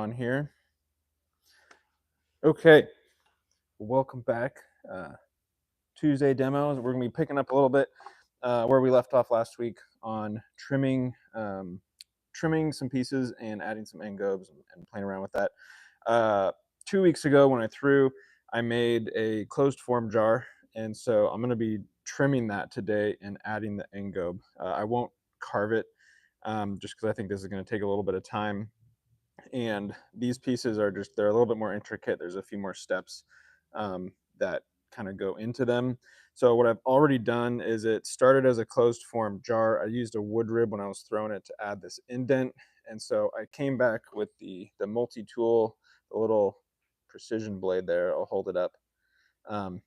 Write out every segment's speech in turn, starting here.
on here. Okay, welcome back. Tuesday demos. We're gonna be picking up a little bit where we left off last week on trimming some pieces and adding some Engobes and playing around with that. 2 weeks ago when I threw, I made a closed form jar, and so I'm gonna be trimming that today and adding the Engobe. I won't carve it just because I think this is gonna take a little bit of time. And these pieces are they're a little bit more intricate. There's a few more steps that kind of go into them. So what I've already done is it started as a closed form jar. I used a wood rib when I was throwing it to add this indent. And so I came back with the multi-tool, the little precision blade there. I'll hold it up.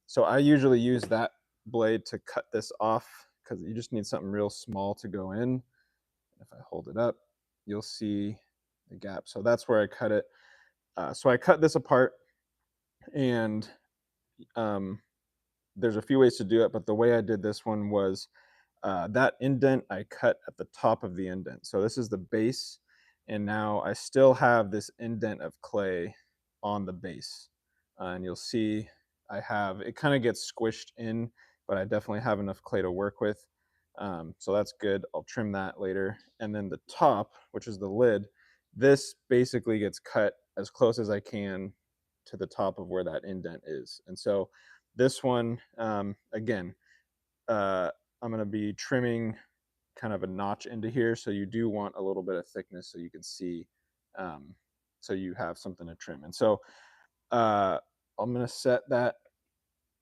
So I usually use that blade to cut this off because you just need something real small to go in. If I hold it up, you'll see the gap. So that's where I cut it. So I cut this apart, and there's a few ways to do it, but the way I did this one was that indent I cut at the top of the indent. So this is the base, and now I still have this indent of clay on the base. And you'll see I have, it kind of gets squished in, but I definitely have enough clay to work with. So that's good. I'll trim that later. And then the top, which is the lid, this basically gets cut as close as I can to the top of where that indent is. And so this one, again, I'm going to be trimming kind of a notch into here. So you do want a little bit of thickness so you can see, so you have something to trim. And so I'm going to set that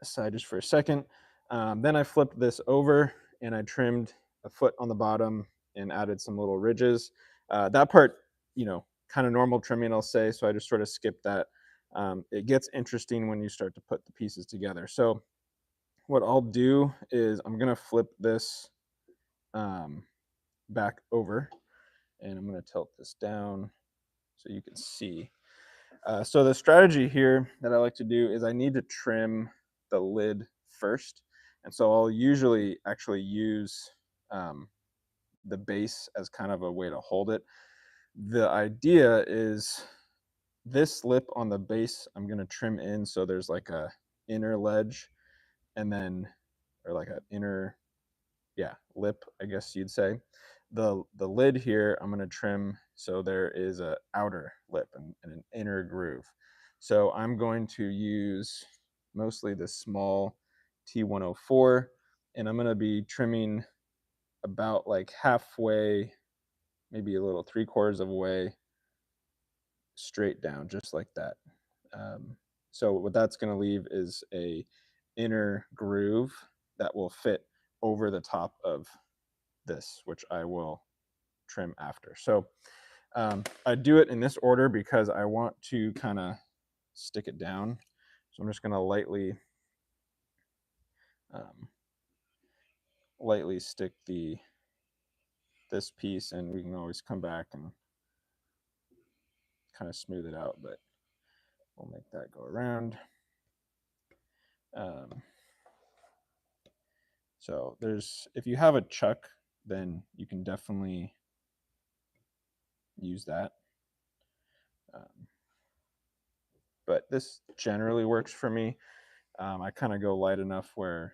aside just for a second. Then I flipped this over and I trimmed a foot on the bottom and added some little ridges. That part, kind of normal trimming, I'll say. So I just sort of skipped that. It gets interesting when you start to put the pieces together. So what I'll do is I'm going to flip this back over, and I'm going to tilt this down so you can see. So the strategy here that I like to do is I need to trim the lid first. And so I'll usually actually use the base as kind of a way to hold it. The idea is this lip on the base, I'm going to trim in so there's like a inner ledge, and then, or like an inner, lip, I guess you'd say. The lid here, I'm going to trim so there is an outer lip and an inner groove. So I'm going to use mostly the small T104, and I'm going to be trimming about like halfway, maybe a little 3/4 of a way straight down, just like that. So what that's going to leave is a inner groove that will fit over the top of this, which I will trim after. So I do it in this order because I want to kind of stick it down. So I'm just going to lightly stick this piece, and we can always come back and kind of smooth it out, but we'll make that go around. So if you have a chuck, then you can definitely use that. But this generally works for me. I kind of go light enough where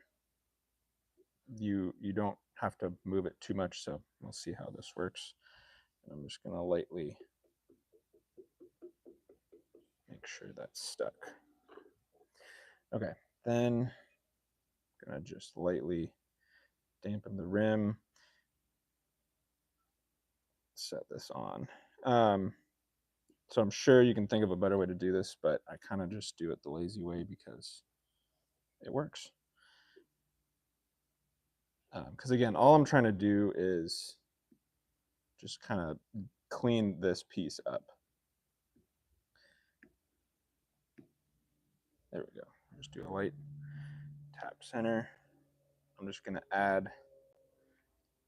you don't have to move it too much. So we'll see how this works. And I'm just going to lightly make sure that's stuck. Okay, then I'm going to just lightly dampen the rim. Set this on. So I'm sure you can think of a better way to do this, but I kind of just do it the lazy way because it works. Because again, all I'm trying to do is just kind of clean this piece up. There we go. Just do a light tap center. I'm just going to add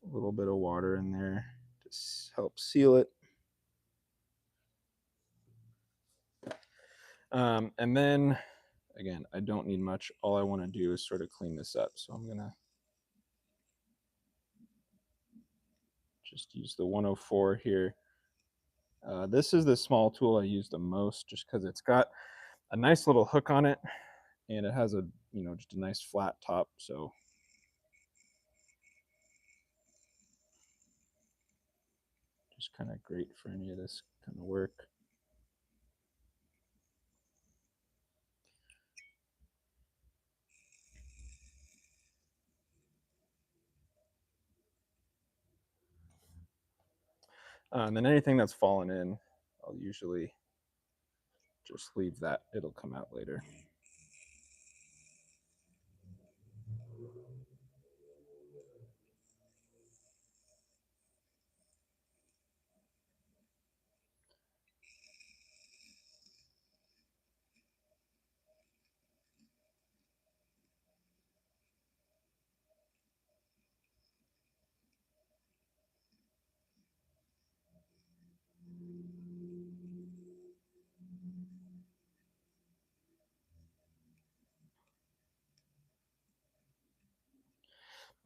a little bit of water in there to help seal it. And then, again, I don't need much. All I want to do is sort of clean this up. So I'm going to just use the 104 here. This is the small tool I use the most just because it's got a nice little hook on it and it has a, just a nice flat top. So just kind of great for any of this kind of work. And then anything that's fallen in, I'll usually just leave that. It'll come out later.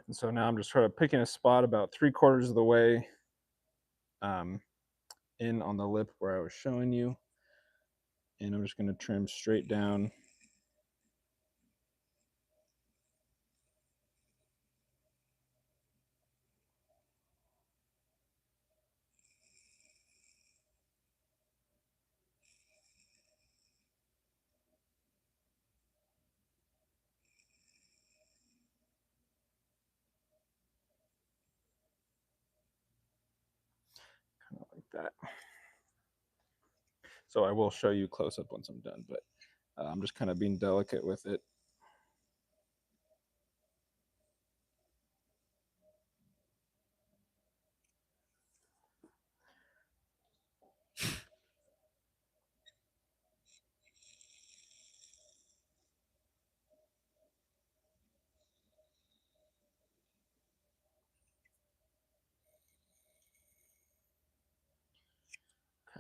And so now I'm just sort of picking a spot about 3/4 of the way in on the lip where I was showing you. And I'm just going to trim straight down. Kind of like that. So I will show you close up once I'm done, but I'm just kind of being delicate with it.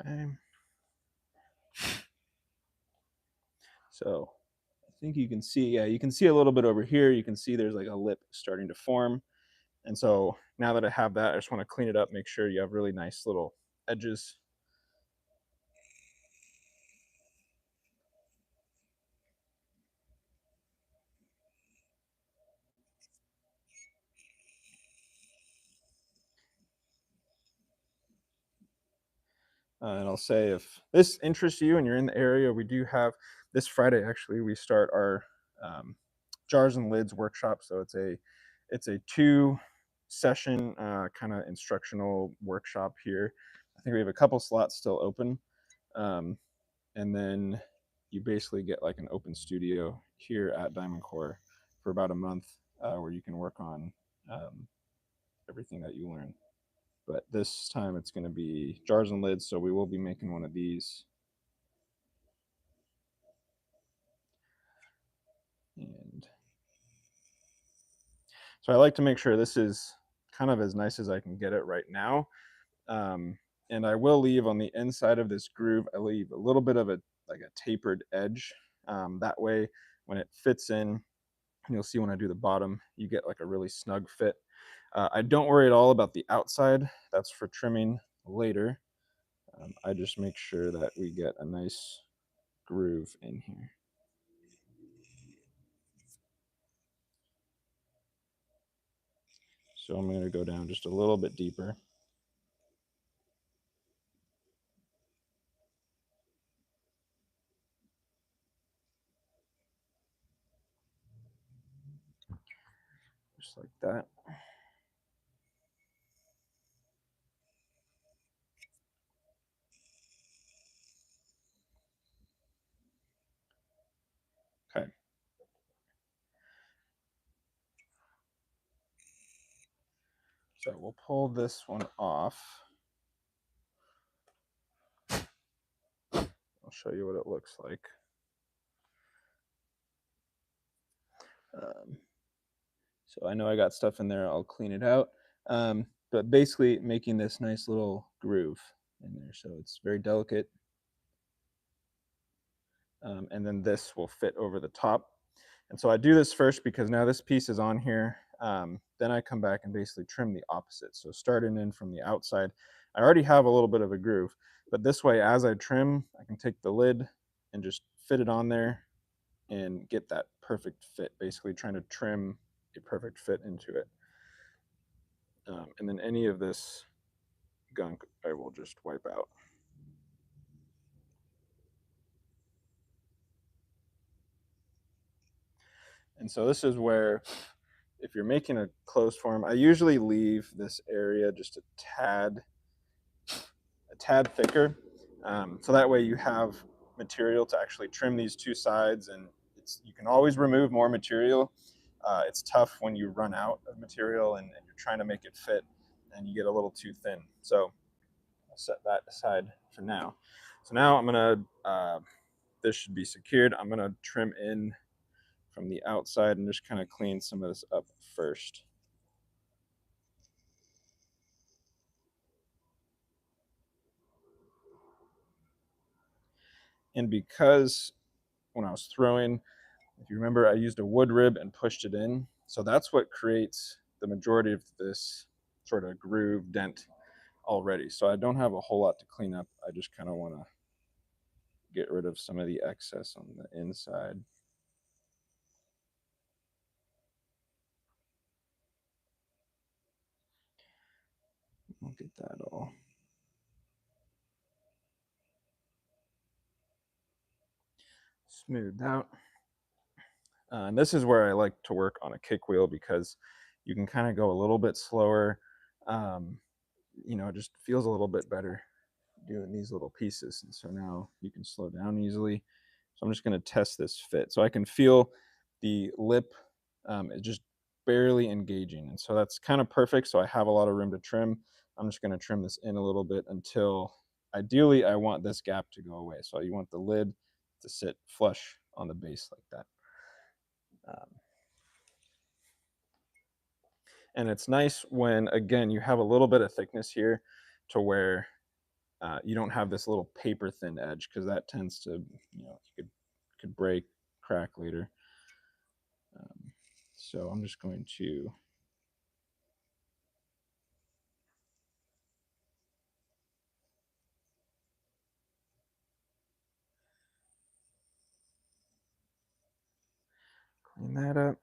Okay. So I think you can see, yeah, you can see a little bit over here. You can see there's like a lip starting to form. And so now that I have that, I just want to clean it up, make sure you have really nice little edges. And I'll say if this interests you and you're in the area, we do have this Friday, actually, we start our jars and lids workshop. So it's a 2-session kind of instructional workshop here. I think we have a couple slots still open. And then you basically get like an open studio here at Diamond Core for about a month where you can work on everything that you learn. But this time it's going to be jars and lids, so we will be making one of these. And so I like to make sure this is kind of as nice as I can get it right now. And I will leave on the inside of this groove, I leave a little bit of a like a tapered edge. That way, when it fits in, you'll see when I do the bottom, you get like a really snug fit. I don't worry at all about the outside. That's for trimming later. I just make sure that we get a nice groove in here. So I'm going to go down just a little bit deeper. Just like that. Okay. So we'll pull this one off. I'll show you what it looks like. So I know I got stuff in there. I'll clean it out. But basically making this nice little groove in there. So it's very delicate. And then this will fit over the top. And so I do this first because now this piece is on here. Then I come back and basically trim the opposite. So starting in from the outside, I already have a little bit of a groove. But this way, as I trim, I can take the lid and just fit it on there and get that perfect fit, basically trying to trim a perfect fit into it. And then any of this gunk I will just wipe out. And so this is where, if you're making a closed form, I usually leave this area just a tad thicker. So that way you have material to actually trim these two sides, and you can always remove more material. It's tough when you run out of material and you're trying to make it fit and you get a little too thin. So I'll set that aside for now. So now I'm gonna, this should be secured. I'm gonna trim in from the outside and just kind of clean some of this up first. And because when I was throwing, if you remember, I used a wood rib and pushed it in. So that's what creates the majority of this sort of groove dent already. So I don't have a whole lot to clean up. I just kind of want to get rid of some of the excess on the inside. I'll get that all smoothed out. And this is where I like to work on a kick wheel because you can kind of go a little bit slower. You know, it just feels a little bit better doing these little pieces. And so now you can slow down easily. So I'm just going to test this fit. So I can feel the lip is just barely engaging. And so that's kind of perfect. So I have a lot of room to trim. I'm just going to trim this in a little bit until, ideally, I want this gap to go away. So you want the lid to sit flush on the base like that. And it's nice when, again, you have a little bit of thickness here to where you don't have this little paper thin edge, because that tends to, you know, could break, crack later. So I'm just going to clean that up.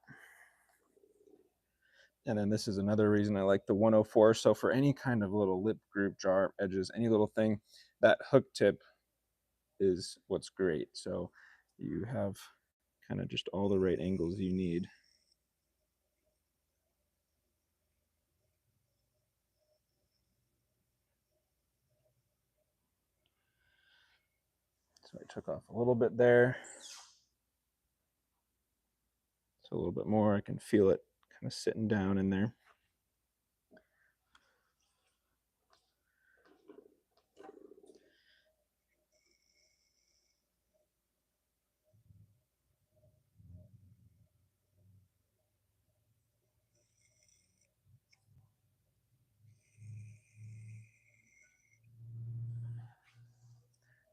And then this is another reason I like the 104. So for any kind of little lip group, jar edges, any little thing, that hook tip is what's great. So you have kind of just all the right angles you need. So I took off a little bit there. So a little bit more, I can feel it kind of sitting down in there.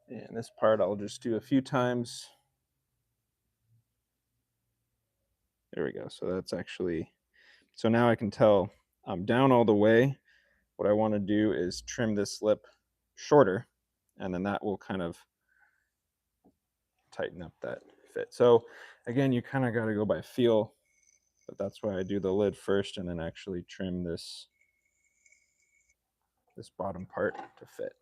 And this part I'll just do a few times. There we go. So that's actually, so now I can tell I'm down all the way. What I want to do is trim this lip shorter, and then that will kind of tighten up that fit. So again, you kind of got to go by feel, but that's why I do the lid first and then actually trim this bottom part to fit.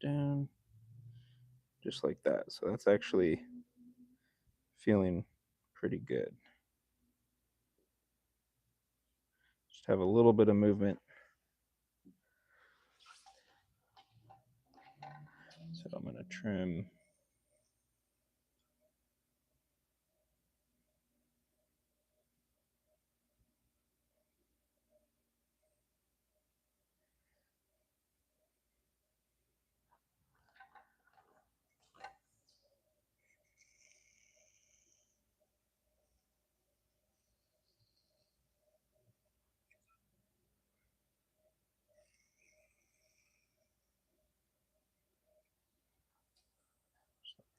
Down just like that. So that's actually feeling pretty good. Just have a little bit of movement. So I'm going to trim.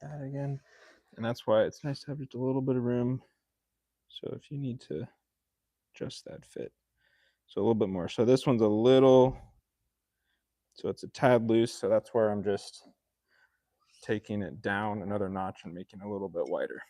that again. And that's why it's nice to have just a little bit of room. So if you need to adjust that fit, so a little bit more. So this one's a little, so it's a tad loose. So that's where I'm just taking it down another notch and making it a little bit wider.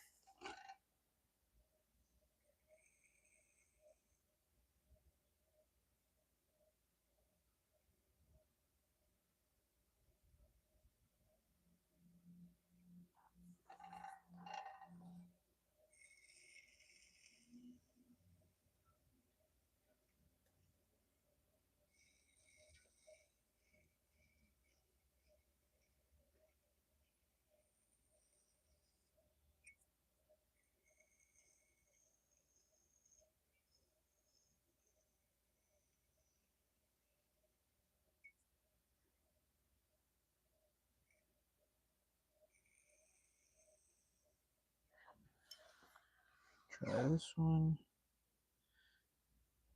Try this one.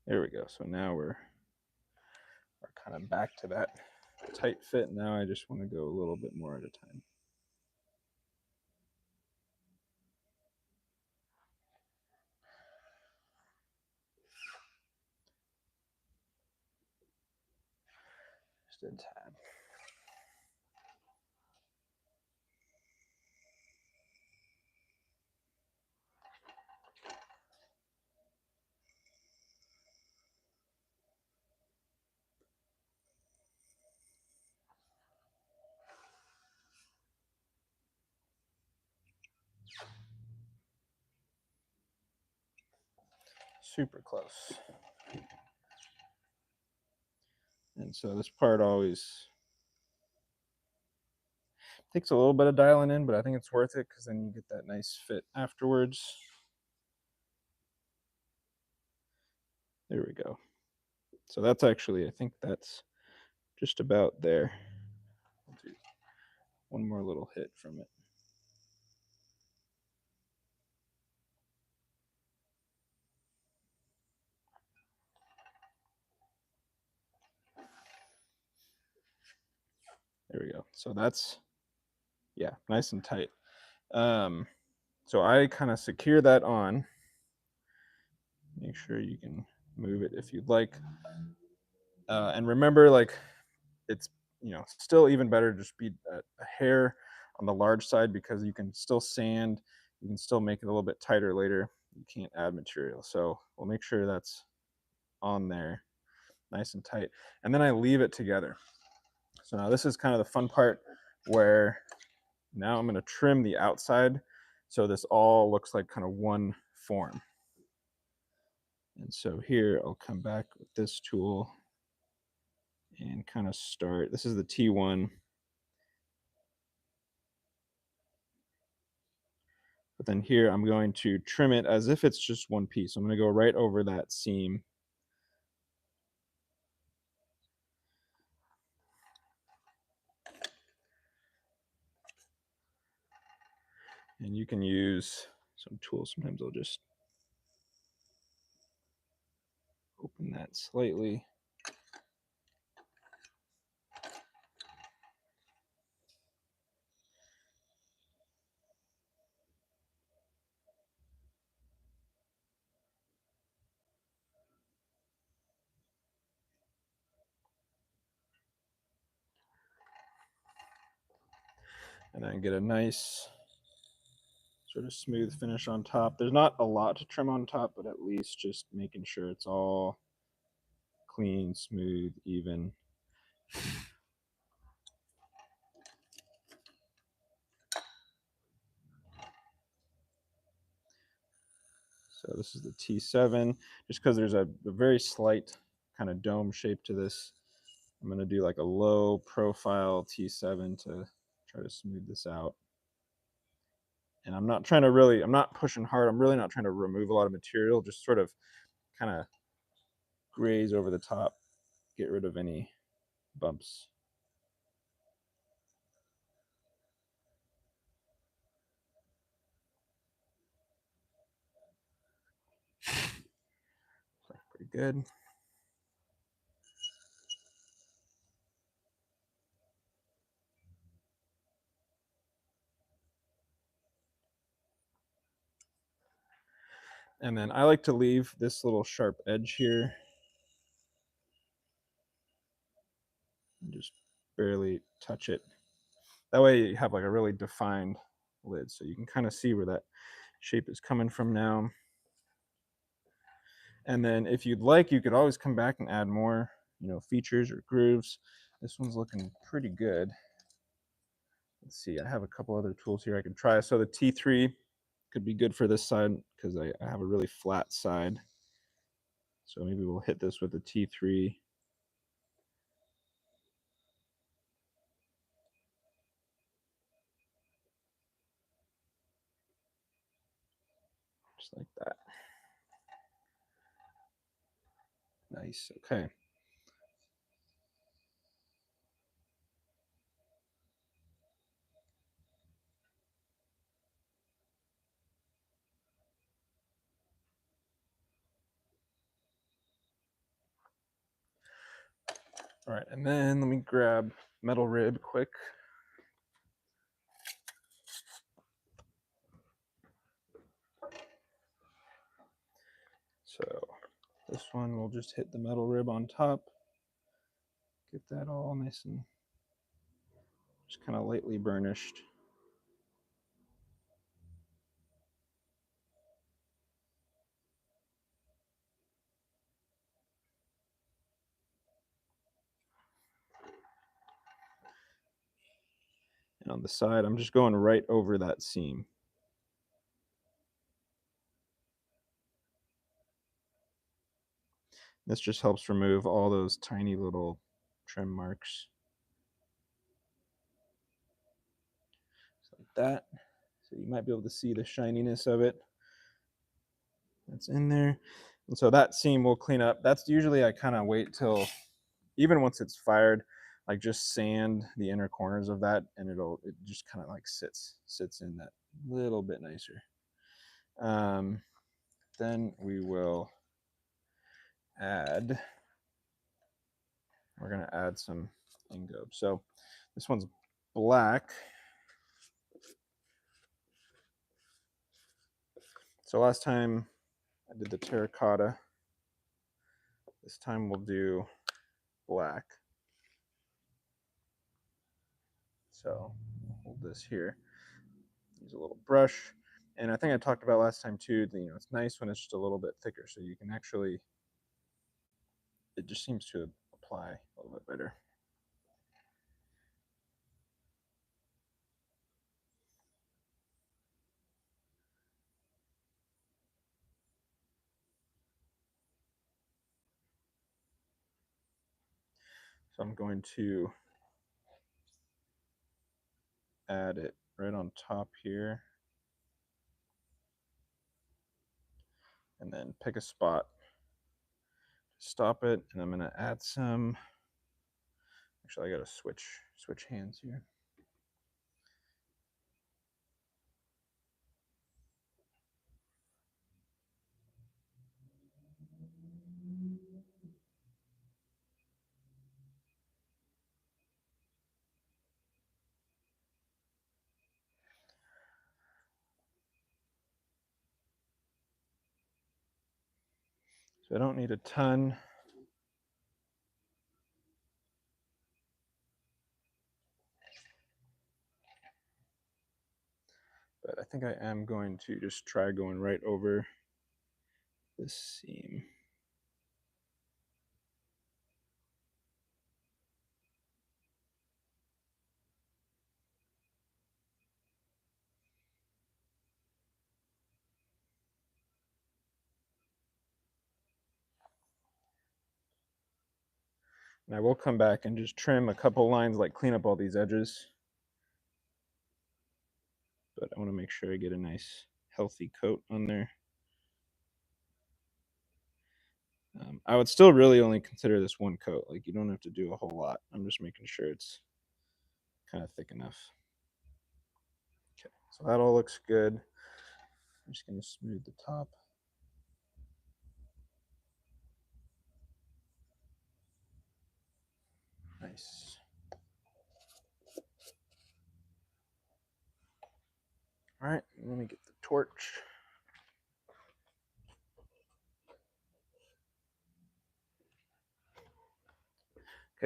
There we go. So now we're kind of back to that tight fit. Now I just want to go a little bit more at a time. Just a tad. Super close. And so this part always takes a little bit of dialing in, but I think it's worth it because then you get that nice fit afterwards. There we go. So that's actually, I think that's just about there. I'll do one more little hit from it. There we go. So that's, yeah, nice and tight. So I kind of secure that on. Make sure you can move it if you'd like. And remember, like, it's, you know, still even better to just be a hair on the large side because you can still sand, you can still make it a little bit tighter later. You can't add material. So we'll make sure that's on there nice and tight. And then I leave it together. So now this is kind of the fun part where now I'm going to trim the outside so this all looks like kind of one form. And so here I'll come back with this tool and kind of start. This is the T1. But then here I'm going to trim it as if it's just one piece. I'm going to go right over that seam. And you can use some tools. Sometimes I'll just open that slightly. And then get a nice sort of smooth finish on top. There's not a lot to trim on top, but at least just making sure it's all clean, smooth, even. So this is the T7. Just because there's a very slight kind of dome shape to this, I'm going to do like a low profile T7 to try to smooth this out. And I'm not trying to really, I'm not pushing hard. I'm really not trying to remove a lot of material, just sort of kind of graze over the top, get rid of any bumps. Pretty good. And then I like to leave this little sharp edge here. And just barely touch it. That way you have like a really defined lid, so you can kind of see where that shape is coming from now. And then if you'd like, you could always come back and add more, features or grooves. This one's looking pretty good. Let's see, I have a couple other tools here I can try. So the T3 could be good for this side because I have a really flat side. So maybe we'll hit this with the T3. Just like that. Nice, okay. All right, and then let me grab metal rib quick. So this one we'll just hit the metal rib on top. Get that all nice and just kind of lightly burnished. And on the side, I'm just going right over that seam. This just helps remove all those tiny little trim marks. Just like that. So you might be able to see the shininess of it. That's in there. And so that seam will clean up. That's usually I kind of wait till, even once it's fired, like just sand the inner corners of that, and it just kind of like sits in that little bit nicer. Then we will add, we're going to add some Engobes. So this one's black. So last time I did the terracotta. This time we'll do black. So I'll hold this here. Use a little brush. And I think I talked about last time too, that, it's nice when it's just a little bit thicker, so you can actually, it just seems to apply a little bit better. So I'm going to add it right on top here. And then pick a spot, stop it, and I'm gonna add some, actually I gotta switch hands here. So I don't need a ton. But I think I am going to just try going right over this seam. And I will come back and just trim a couple lines, like clean up all these edges. But I want to make sure I get a nice healthy coat on there. I would still really only consider this one coat. Like, you don't have to do a whole lot. I'm just making sure it's kind of thick enough. Okay, so that all looks good. I'm just going to smooth the top. Nice. All right, let me get the torch.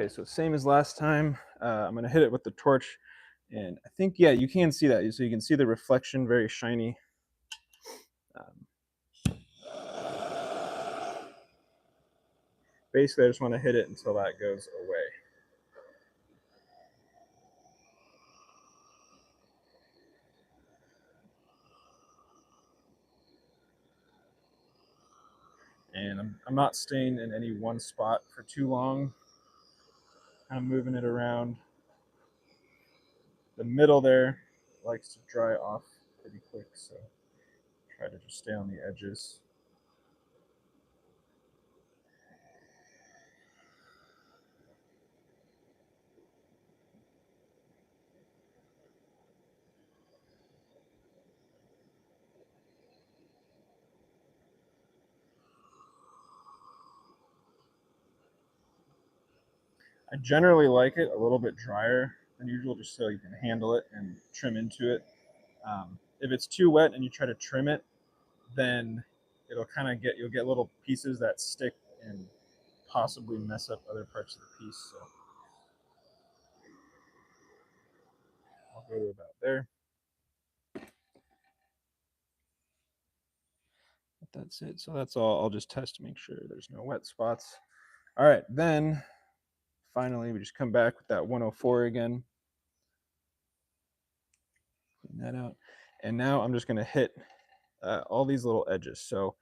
Okay, so same as last time. I'm going to hit it with the torch. And I think, yeah, you can see that. So you can see the reflection, very shiny. Basically, I just want to hit it until that goes away. And I'm not staying in any one spot for too long. I'm moving it around. The middle there likes to dry off pretty quick, so try to just stay on the edges. I generally like it a little bit drier than usual, just so you can handle it and trim into it. If it's too wet and you try to trim it, then it'll kind of you'll get little pieces that stick and possibly mess up other parts of the piece. So I'll go to about there. That's it. So that's all. I'll just test to make sure there's no wet spots. All right, then finally we just come back with that 104 again. Clean that out. And now I'm just going to hit all these little edges. So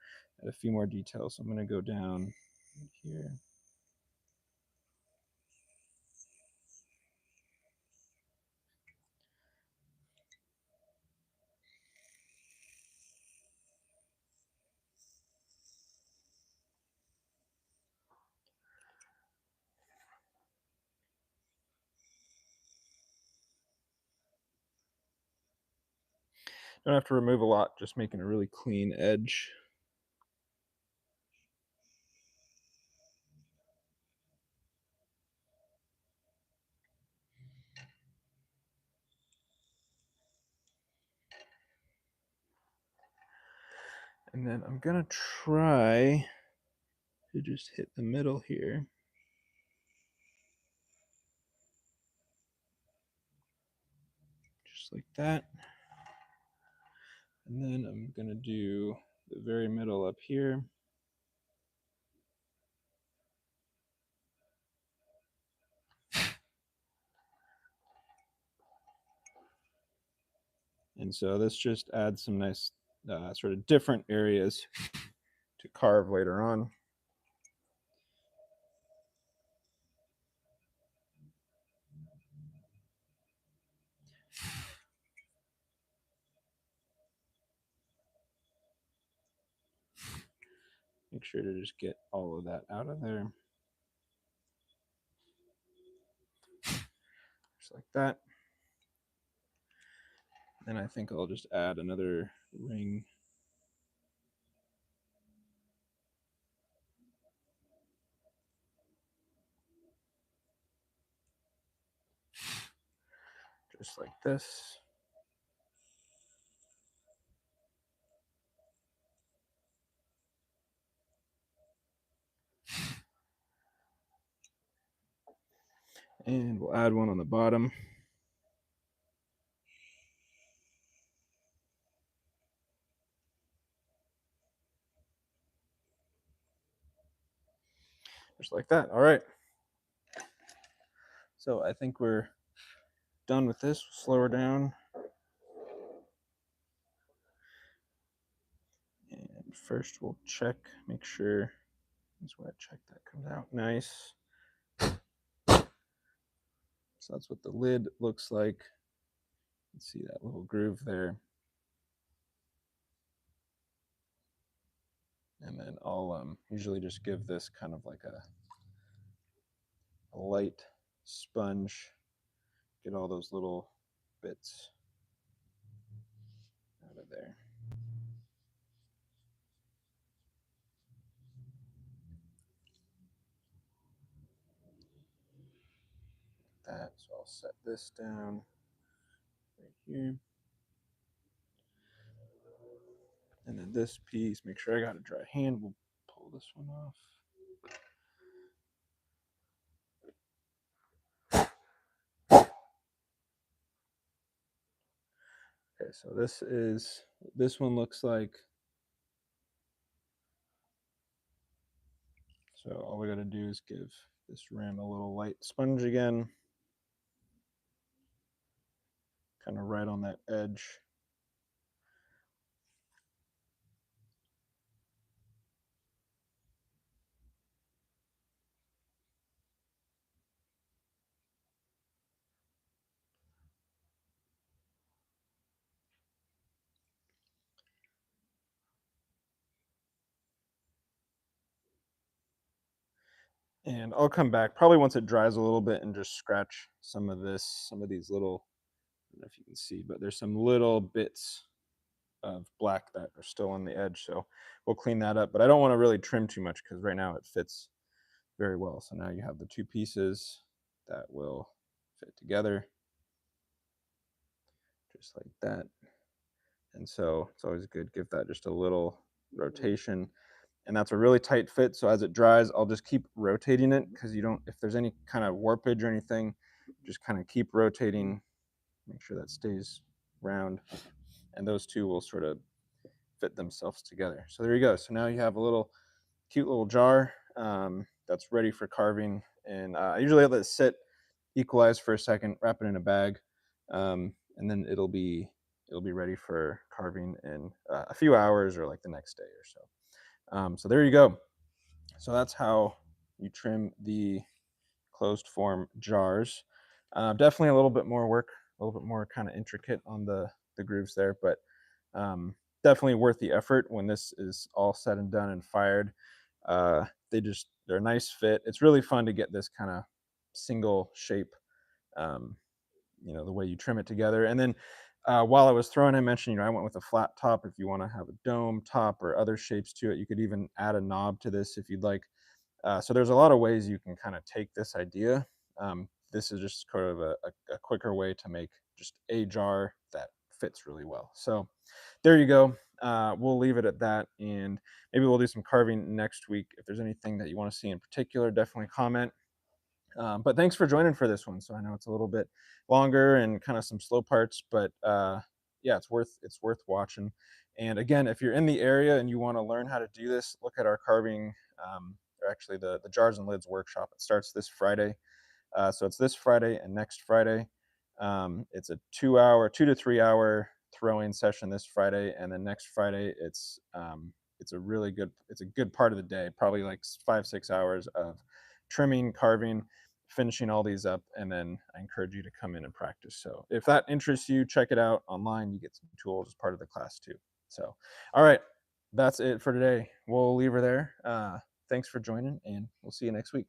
add a few more details. So I'm going to go down here. Don't have to remove a lot, just making a really clean edge. And then I'm gonna try to just hit the middle here. Just like that. And then I'm gonna do the very middle up here. And so this just adds some nice sort of different areas to carve later on. Make sure to just get all of that out of there. Just like that. Then I think I'll just add another ring. Just like this. And we'll add one on the bottom. Just like that. All right. So I think we're done with this. We'll slow her down. And first we'll check, make sure this wet check that comes out nice. So that's what the lid looks like. You can see that little groove there. And then I'll usually just give this kind of like a light sponge, get all those little bits out of there. That, so I'll set this down right here. And then this piece, make sure I got a dry hand. We'll pull this one off. Okay, so this one looks like. So all we got to do is give this rim a little light sponge again, kind of right on that edge. And I'll come back probably once it dries a little bit and just scratch some of these little, I don't know if you can see, but there's some little bits of black that are still on the edge. So we'll clean that up, but I don't want to really trim too much because right now it fits very well. So now you have the two pieces that will fit together just like that. And so it's always good, give that just a little rotation. And that's a really tight fit. So as it dries, I'll just keep rotating it because you don't, if there's any kind of warpage or anything, just kind of keep rotating, make sure that stays round. And those two will sort of fit themselves together. So there you go. So now you have a little cute little jar that's ready for carving. And I usually let it sit, equalize for a second, wrap it in a bag, and then it'll be ready for carving in a few hours or like the next day or so. So there you go. So that's how you trim the closed form jars. Definitely a little bit more work, a little bit more kind of intricate on the grooves there, but definitely worth the effort when this is all said and done and fired. They're a nice fit. It's really fun to get this kind of single shape, um, the way you trim it together. And then while I was throwing, I mentioned, I went with a flat top. If you want to have a dome top or other shapes to it, you could even add a knob to this if you'd like. So there's a lot of ways you can kind of take this idea. This is just kind of a quicker way to make just a jar that fits really well. So there you go. We'll leave it at that, and maybe we'll do some carving next week. If there's anything that you want to see in particular, definitely comment. But thanks for joining for this one. So I know it's a little bit longer and kind of some slow parts, but yeah, it's worth watching. And again, if you're in the area and you want to learn how to do this, look at our carving, or actually the jars and lids workshop. It starts this Friday. So it's this Friday and next Friday. It's a 2 to 3 hour throwing session this Friday, and then next Friday it's a good part of the day, probably like 5-6 hours of trimming, carving, finishing all these up, and then I encourage you to come in and practice. So if that interests you, check it out online. You get some tools as part of the class too. So, all right, that's it for today. We'll leave her there. Thanks for joining, and we'll see you next week.